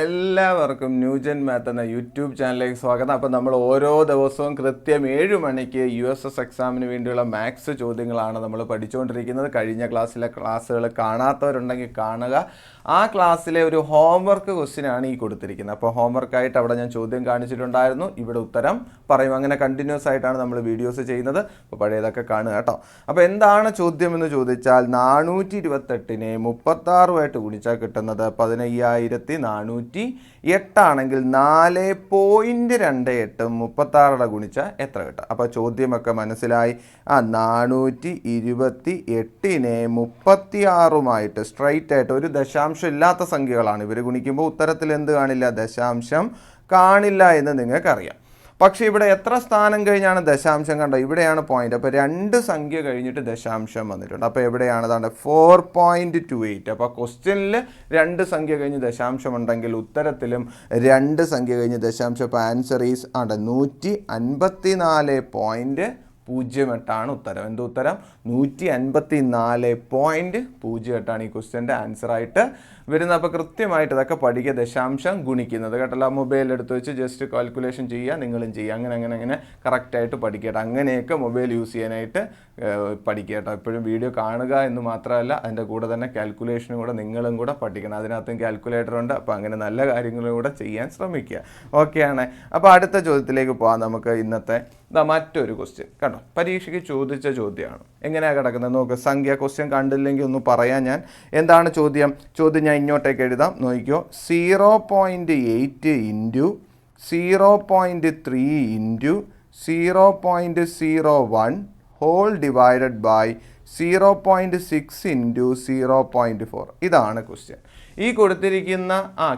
എല്ലാവർക്കും new gen math എന്ന YouTube ചാനലിലേക്ക് സ്വാഗതം. അപ്പോൾ നമ്മൾ ഓരോ ദിവസവും കൃത്യം 7 മണിക്ക് USS എക്സാമിന് വേണ്ടിയുള്ള മാത്സ് ചോദ്യങ്ങളാണ് നമ്മൾ പഠിച്ചുകൊണ്ടിരിക്കുന്നത്. കഴിഞ്ഞ ക്ലാസ്സിലെ ക്ലാസ്സുകൾ കാണാത്തവരുണ്ടെങ്കിൽ കാണുക. ആ ക്ലാസ്സിലെ ഒരു ഹോംവർക്ക് ക്വസ്റ്റ്യനാണ് ഈ കൊടുത്തിരിക്കുന്നത്. അപ്പോൾ ഹോംവർക്കായിട്ട് അവിടെ ഞാൻ ചോദ്യം കാണിച്ചിട്ടുണ്ടായിരുന്നു, ഇവിടെ ഉത്തരം പറയും. അങ്ങനെ കണ്ടിന്യൂസ് ആയിട്ടാണ് നമ്മൾ വീഡിയോസ് ചെയ്യുന്നത്. അപ്പോൾ പഴയതൊക്കെ കാണുക കേട്ടോ. അപ്പോൾ എന്താണ് ചോദ്യം എന്ന് ചോദിച്ചാൽ 428നെ 36ആയിട്ട് ഗുണിച്ചാൽ കിട്ടുന്നത് 15,408 ആണെങ്കിൽ 4.28 36 ഗുണിച്ചാൽ എത്ര കിട്ടും? അപ്പോൾ ചോദ്യമൊക്കെ മനസ്സിലായി. 428നെ 36 സ്ട്രൈറ്റ് ആയിട്ട് ഒരു ദശാംശം ഇല്ലാത്ത സംഖ്യകളാണ് ഇവർ ഗുണിക്കുമ്പോൾ ഉത്തരത്തിൽ എന്ത് കാണില്ല? ദശാംശം കാണില്ല എന്ന് നിങ്ങൾക്കറിയാം. പക്ഷേ ഇവിടെ എത്ര സ്ഥാനം കഴിഞ്ഞാണ് ദശാംശം കണ്ടോ? ഇവിടെയാണ് പോയിന്റ്. അപ്പോൾ 2 സംഖ്യ കഴിഞ്ഞിട്ട് ദശാംശം വന്നിട്ടുണ്ട്. അപ്പോൾ എവിടെയാണ്? അതാണ് 4.28. അപ്പോൾ ക്വസ്റ്റ്യനിൽ 2 സംഖ്യ കഴിഞ്ഞ് ദശാംശം ഉണ്ടെങ്കിൽ ഉത്തരത്തിലും 2 സംഖ്യ കഴിഞ്ഞ് ദശാംശം. അപ്പോൾ ആൻസർ ഈസ് 154.08 ഉത്തരം. എന്ത് ഉത്തരം? 154.08 ഈ ക്വസ്റ്റ്യൻ്റെ ആൻസറായിട്ട് വരുന്നത്. അപ്പോൾ കൃത്യമായിട്ട് ഇതൊക്കെ പഠിക്കുക. ദശാംശം ഗുണിക്കുന്നത് കേട്ടല്ലോ. മൊബൈൽ എടുത്ത് വെച്ച് ജസ്റ്റ് കാൽക്കുലേഷൻ ചെയ്യുക, നിങ്ങളും ചെയ്യുക. അങ്ങനെ കറക്റ്റായിട്ട് പഠിക്കട്ടെ. അങ്ങനെയൊക്കെ മൊബൈൽ യൂസ് ചെയ്യാനായിട്ട് പഠിക്കട്ടോ. എപ്പോഴും വീഡിയോ കാണുക എന്ന് മാത്രമല്ല, അതിൻ്റെ കൂടെ തന്നെ കാൽക്കുലേഷനും കൂടെ നിങ്ങളും കൂടെ പഠിക്കണം. അതിനകത്തും കാൽക്കുലേറ്റർ ഉണ്ട്. അപ്പോൾ അങ്ങനെ നല്ല കാര്യങ്ങളും കൂടെ ചെയ്യാൻ ശ്രമിക്കുക. ഓക്കെയാണ്. അപ്പോൾ അടുത്ത ചോദ്യത്തിലേക്ക് പോകാം നമുക്ക്. ഇന്നത്തെ മറ്റൊരു ക്വസ്റ്റ്യൻ കണ്ടോ, പരീക്ഷയ്ക്ക് ചോദിച്ച ചോദ്യമാണ്. എങ്ങനെയാണ് കിടക്കുന്നത് നോക്ക്. സംഖ്യ ക്വസ്റ്റ്യൻ കണ്ടില്ലെങ്കിൽ ഒന്ന് പറയാം ഞാൻ. എന്താണ് ചോദ്യം? ഞാൻ ഇങ്ങോട്ടേക്ക് എഴുതാം, നോക്കിക്കോ. 0.8 into 0.3 into 0.01 whole divided by 0.6 into 0.4. ഇതാണ് ക്വസ്റ്റ്യൻ. ഈ കൊടുത്തിരിക്കുന്ന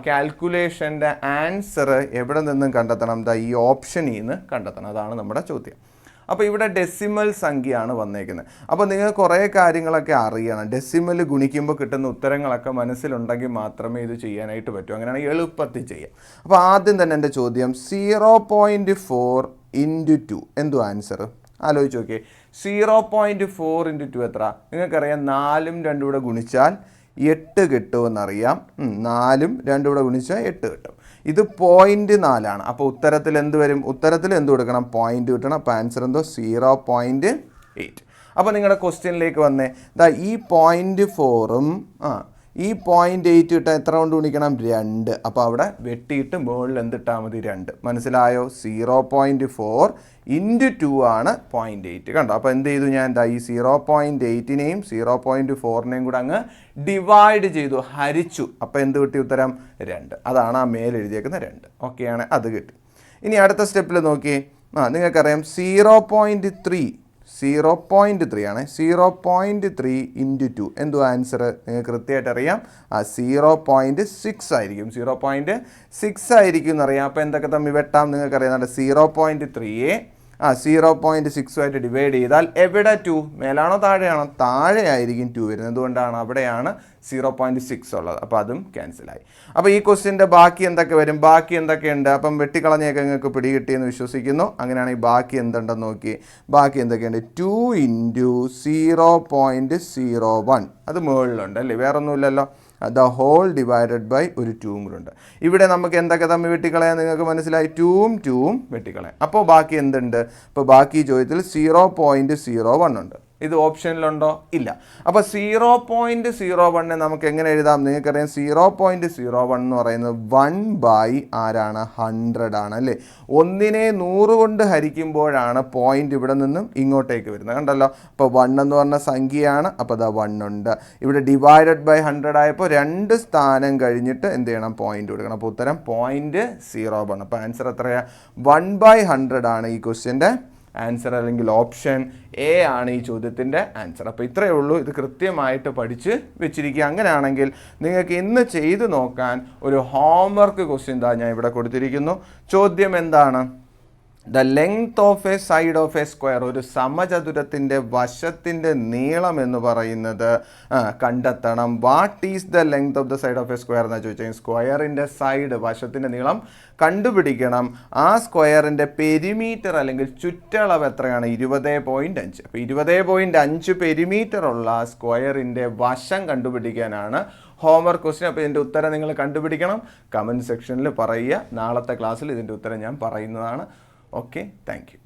കാൽക്കുലേഷൻ്റെ ആൻസർ എവിടെ നിന്നും കണ്ടെത്തണം? ഈ ഓപ്ഷനിൽ നിന്ന് കണ്ടെത്തണം. അതാണ് നമ്മുടെ ചോദ്യം. അപ്പോൾ ഇവിടെ ഡെസിമൽ സംഖ്യയാണ് വന്നേക്കുന്നത്. അപ്പോൾ നിങ്ങൾ കുറേ കാര്യങ്ങളൊക്കെ അറിയണം. ഡെസിമൽ ഗുണിക്കുമ്പോൾ കിട്ടുന്ന ഉത്തരങ്ങളൊക്കെ മനസ്സിലുണ്ടെങ്കിൽ മാത്രമേ ഇത് ചെയ്യാനായിട്ട് പറ്റൂ. അങ്ങനെയാണെങ്കിൽ എളുപ്പത്തിൽ ചെയ്യാം. അപ്പോൾ ആദ്യം തന്നെ എൻ്റെ ചോദ്യം 0.4 ഇൻറ്റു 2 എന്തു ആൻസർ? ആലോചിച്ച് നോക്കിയേ. 0.4 ഇൻറ്റു 2 എത്ര? നിങ്ങൾക്കറിയാം 4ഉം 2ഉം കൂടെ ഗുണിച്ചാൽ 8 കിട്ടുമെന്നറിയാം. 4ഉം 2ഉം കൂടെ ഗുണിച്ചാൽ 8 കിട്ടും. ഇത് 0.4 അപ്പോൾ ഉത്തരത്തിൽ എന്ത് വരും? ഉത്തരത്തിൽ എന്ത് കൊടുക്കണം? പോയിന്റ് കിട്ടണം. അപ്പോൾ ആൻസർ എന്തോ 0.8. അപ്പോൾ നിങ്ങളുടെ ക്വസ്റ്റ്യനിലേക്ക് വന്നേ. ഈ 0.4ഉം ഈ 0.8 ഇട്ടാൽ എത്ര കൊണ്ട് ഗുണിക്കണം? 2. അപ്പോൾ അവിടെ വെട്ടിയിട്ട് മുകളിൽ എന്തിട്ടാൽ മതി? 2. മനസ്സിലായോ? 0.4 ഇൻറ്റു 2 ആണ് 0.8. കണ്ടോ? അപ്പോൾ എന്ത് ചെയ്തു ഞാൻ? ഈ 0.8നെയും 0.4നെയും കൂടെ അങ്ങ് ഡിവൈഡ് ചെയ്തു, ഹരിച്ചു. അപ്പോൾ എന്ത് കിട്ടി? ഉത്തരം 2. അതാണ് ആ മേലെഴുതിയേക്കുന്ന 2. ഓക്കെയാണ്, അത് കിട്ടി. ഇനി അടുത്ത സ്റ്റെപ്പിൽ നോക്കി. നിങ്ങൾക്കറിയാം 0.3 ആണ്. 0.3 ഇൻറ്റു 2 എന്തോ ആൻസർ? നിങ്ങൾക്ക് കൃത്യമായിട്ട് അറിയാം. 0.6 ആയിരിക്കും. 0.6 ആയിരിക്കും എന്നറിയാം. അപ്പോൾ എന്തൊക്കെ തമ്മിൽ വെട്ടാം? നിങ്ങൾക്കറിയാം. 0.3യെ 0.6 ഡിവൈഡ് ചെയ്താൽ എവിടെ 2? മേലാണോ താഴെയാണോ? താഴെ ആയിരിക്കും 2 വരുന്നത്. എന്തുകൊണ്ടാണ്? അവിടെയാണ് 0.6 ഉള്ളത്. അപ്പോൾ അതും ക്യാൻസലായി. അപ്പോൾ ഈ ക്വസ്റ്റ്യൻ്റെ ബാക്കി എന്തൊക്കെ വരും? ബാക്കി എന്തൊക്കെയുണ്ട്? അപ്പം വെട്ടിക്കളഞ്ഞൊക്കെ നിങ്ങൾക്ക് പിടികിട്ടിയെന്ന് വിശ്വസിക്കുന്നു. അങ്ങനെയാണെങ്കിൽ ബാക്കി എന്തുണ്ടെന്ന് നോക്കി. ബാക്കി എന്തൊക്കെയുണ്ട്? 2 ഇൻറ്റു 0.01 അത് മുകളിലുണ്ട് അല്ലേ? വേറൊന്നുമില്ലല്ലോ. ദ ഹോൾ ഡിവൈഡഡ് ബൈ ഒരു 2ഉം കൂടെ ഉണ്ട്. ഇവിടെ നമുക്ക് എന്തൊക്കെ തമ്മിൽ വെട്ടിക്കളയാൻ നിങ്ങൾക്ക് മനസ്സിലായി? 2ഉം വെട്ടിക്കളയാം. അപ്പോൾ ബാക്കി എന്തുണ്ട്? അപ്പോൾ ബാക്കി ചോദ്യത്തിൽ 0.01 ഉണ്ട്. ഇത് ഓപ്ഷനിലുണ്ടോ? ഇല്ല. അപ്പോൾ 0.01 നമുക്ക് എങ്ങനെ എഴുതാം? നിങ്ങൾക്കറിയാം 0.01 എന്ന് പറയുന്നത് 1 ആരാണ്? 100 ആണ് അല്ലേ? 1നെ 100 കൊണ്ട് ഹരിക്കുമ്പോഴാണ് പോയിന്റ് ഇവിടെ നിന്നും ഇങ്ങോട്ടേക്ക് വരുന്നത്. കണ്ടല്ലോ. അപ്പോൾ 1 എന്ന് പറഞ്ഞ സംഖ്യയാണ്. അപ്പോൾ അതാ 1 ഉണ്ട്. ഇവിടെ ഡിവൈഡഡ് ബൈ 100 ആയപ്പോൾ 2 സ്ഥാനം കഴിഞ്ഞിട്ട് എന്ത് ചെയ്യണം? പോയിന്റ് കൊടുക്കണം. അപ്പോൾ ഉത്തരം 0.01. അപ്പോൾ ആൻസർ എത്രയാണ്? 1/100 ആണ് ഈ ക്വസ്റ്റ്യൻ്റെ ആൻസർ, അല്ലെങ്കിൽ ഓപ്ഷൻ എ ആണ് ഈ ചോദ്യത്തിൻ്റെ ആൻസർ. അപ്പോൾ ഇത്രയേ ഉള്ളൂ. ഇത് കൃത്യമായിട്ട് പഠിച്ച് വെച്ചിരിക്കുക. അങ്ങനെയാണെങ്കിൽ നിങ്ങൾക്ക് ഇന്ന് ചെയ്തു നോക്കാൻ ഒരു ഹോംവർക്ക് ക്വസ്റ്റ്യൻ ഞാൻ ഇവിടെ കൊടുത്തിരിക്കുന്നു. ചോദ്യം എന്താണ്? The length of A side of A square. ഒരു സമചതുരത്തിൻ്റെ വശത്തിൻ്റെ നീളം എന്ന് പറയുന്നത് കണ്ടെത്തണം. What is the length of the side of A square എന്ന് ചോദിച്ചാൽ സ്ക്വയറിൻ്റെ സൈഡ് വശത്തിൻ്റെ നീളം കണ്ടുപിടിക്കണം. ആ സ്ക്വയറിൻ്റെ പെരിമീറ്റർ അല്ലെങ്കിൽ ചുറ്റളവ് എത്രയാണ്? 20.5. അപ്പോൾ 20.5 പെരിമീറ്റർ ഉള്ള സ്ക്വയറിൻ്റെ വശം കണ്ടുപിടിക്കാനാണ് ഹോംവർക്ക് ക്വസ്റ്റ്യൻ. അപ്പോൾ ഇതിൻ്റെ ഉത്തരം നിങ്ങൾ കണ്ടുപിടിക്കണം, കമൻറ്റ് സെക്ഷനിൽ പറയുക. നാളത്തെ ക്ലാസ്സിൽ ഇതിൻ്റെ ഉത്തരം ഞാൻ പറയുന്നതാണ്. Okay, thank you.